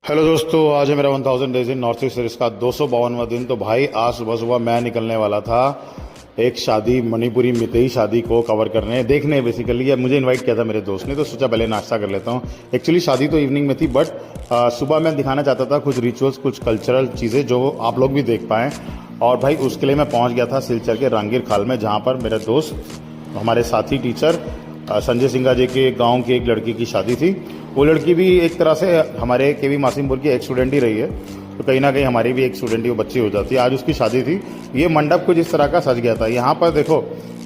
Hello दोस्तों, आज है मेरा 1000 days in north east series का 252वां दिन। तो भाई आज सुबह सुबह मैं निकलने वाला था एक शादी, मणिपुरी मितेई शादी को कवर करने देखने। बेसिकली ये मुझे इनवाइट किया था मेरे दोस्त ने, तो सोचा पहले नाश्ता कर लेता हूँ। एक्चुअली शादी तो इवनिंग में थी, बट सुबह मैं दिखाना चाहता था कुछ रिचुअल्स, कुछ कल्चरल चीज़ें जो आप लोग भी देख पाएँ। और भाई उसके लिए मैं पहुँच गया था सिलचर के रांगीर खाल में, जहाँ पर मेरे दोस्त, हमारे साथी टीचर संजय सिंघा जी के गांव की एक लड़की की शादी थी। वो लड़की भी एक तरह से हमारे केवी मासिमपुर की एक स्टूडेंट ही रही है, तो कहीं ना कहीं हमारी भी एक स्टूडेंट ही वो बच्ची हो जाती है। आज उसकी शादी थी। ये मंडप कुछ इस तरह का सज गया था। यहाँ पर देखो,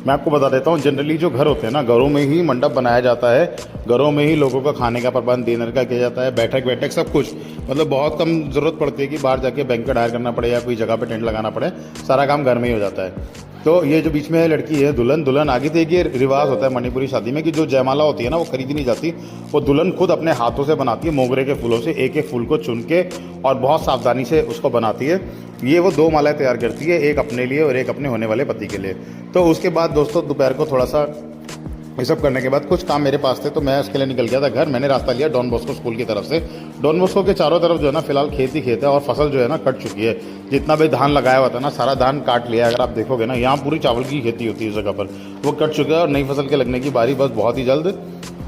मैं आपको बता देता हूँ, जनरली जो घर होते हैं ना, घरों में ही मंडप बनाया जाता है, घरों में ही लोगों का खाने का प्रबंध, डिनर का किया जाता है, बैठक बैठक सब कुछ। मतलब बहुत कम जरूरत पड़ती है कि बाहर जाके बैंक्वेट हायर करना पड़े या कोई जगह पे टेंट लगाना पड़े। सारा काम घर में ही हो जाता है। तो ये जो बीच में है लड़की है दुल्हन, दुल्हन आगे थे। ये रिवाज होता है मणिपुरी शादी में कि जो जयमाला होती है ना, वो खरीदी नहीं जाती, वो दुल्हन खुद अपने हाथों से बनाती है, मोगरे के फूलों से एक एक फूल को चुन के, और बहुत सावधानी से उसको बनाती है। ये वो दो मालाएं तैयार करती है, एक अपने लिए और एक अपने होने वाले पति के लिए। तो उसके बाद दोस्तों दोपहर को थोड़ा सा ये सब करने के बाद कुछ काम मेरे पास थे, तो मैं उसके लिए निकल गया था घर। मैंने रास्ता लिया डॉन बॉस्को स्कूल की तरफ से। डॉन बॉस्को के चारों तरफ जो है ना, फिलहाल खेत ही खेत है, और फसल जो है ना कट चुकी है। जितना भी धान लगाया हुआ था ना, सारा धान काट लिया है। अगर आप देखोगे ना, यहाँ पूरी चावल की खेती होती है इस जगह पर, वो कट चुका है और नई फसल के लगने की बारी बस बहुत ही जल्द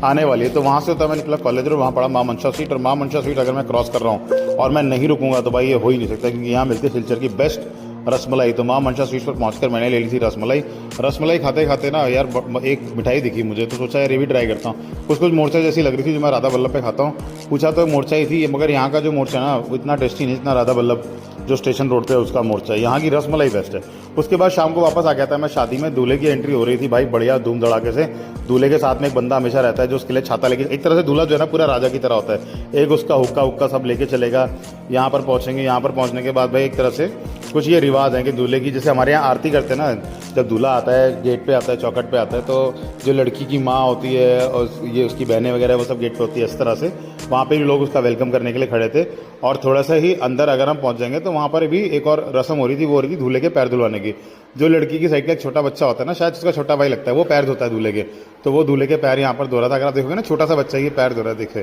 आने वाली है। तो वहाँ से होता मैं निकला कॉलेज, और वहाँ पड़ा माँ मनसा स्ट्रीट। और माँ मनसा स्ट्रीट अगर मैं क्रॉस कर रहा हूँ और मैं नहीं रुकूंगा तो भाई ये हो ही नहीं सकता, क्योंकि यहाँ मिलती है सिलचर की बेस्ट रसमलाई। तो माँ मनसा स्वीट्स पर पहुंचकर मैंने ले ली थी रसमलाई। रसमलाई खाते खाते ना यार एक मिठाई दिखी मुझे, तो सोचा यार ये भी ट्राई करता हूँ। कुछ कुछ मोर्चा जैसी लग रही थी जो मैं राधा वल्लभ पे खाता हूँ। पूछा तो मोर्चा ही थी, मगर यहाँ का जो मोर्चा है ना, वो इतना टेस्टी नहीं जितना राधा वल्लभ जो स्टेशन रोड पे उसका मोर्चा है। यहाँ की रसमलाई बेस्ट है। उसके बाद शाम को वापस आ गया था मैं शादी में। दूल्हे की एंट्री हो रही थी भाई, बढ़िया धूम धड़ाके से। दूल्हे के साथ में एक बंदा हमेशा रहता है जो उसके लिए छाता लेके, एक तरह से दूल्हा जो है ना पूरा राजा की तरह होता है। एक उसका हुक्का हुक्का सब लेके चलेगा। यहाँ पर पहुंचेंगे, यहाँ पर पहुंचने के बाद भाई एक तरह से कुछ ये रिवाज है कि दूल्हे की, जैसे हमारे यहाँ आरती करते हैं ना, जब दूल्हा आता है गेट पे आता है, चौखट पे आता है, तो जो लड़की की माँ होती है और ये उसकी बहनें वगैरह वो सब गेट पे होती है। इस तरह से वहाँ पे भी लोग उसका वेलकम करने के लिए खड़े थे। और थोड़ा सा ही अंदर अगर हम पहुँच जाएंगे तो वहाँ पर भी एक और रस्म हो रही थी, वो हो रही थी दूल्हे के पैर धुलवाने की। जो लड़की की साइड का एक छोटा बच्चा होता है ना, शायद उसका छोटा भाई लगता है, वो पैर धोता है दूल्हे के। तो वो दूल्हे के पैर यहाँ पर धो रहा था। अगर आप देखोगे ना, छोटा सा बच्चा ये पैर धो रहा है, देखे,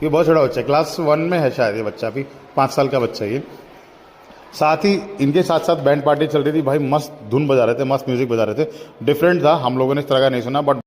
ये बहुत छोटा बच्चा है, क्लास 1 में है शायद ये बच्चा, अभी 5 साल का बच्चा ये। साथ ही इनके साथ साथ बैंड पार्टी चल रही थी भाई, मस्त धुन बजा रहे थे, मस्त म्यूजिक बजा रहे थे। डिफरेंट था, हम लोगों ने इस तरह का नहीं सुना, बट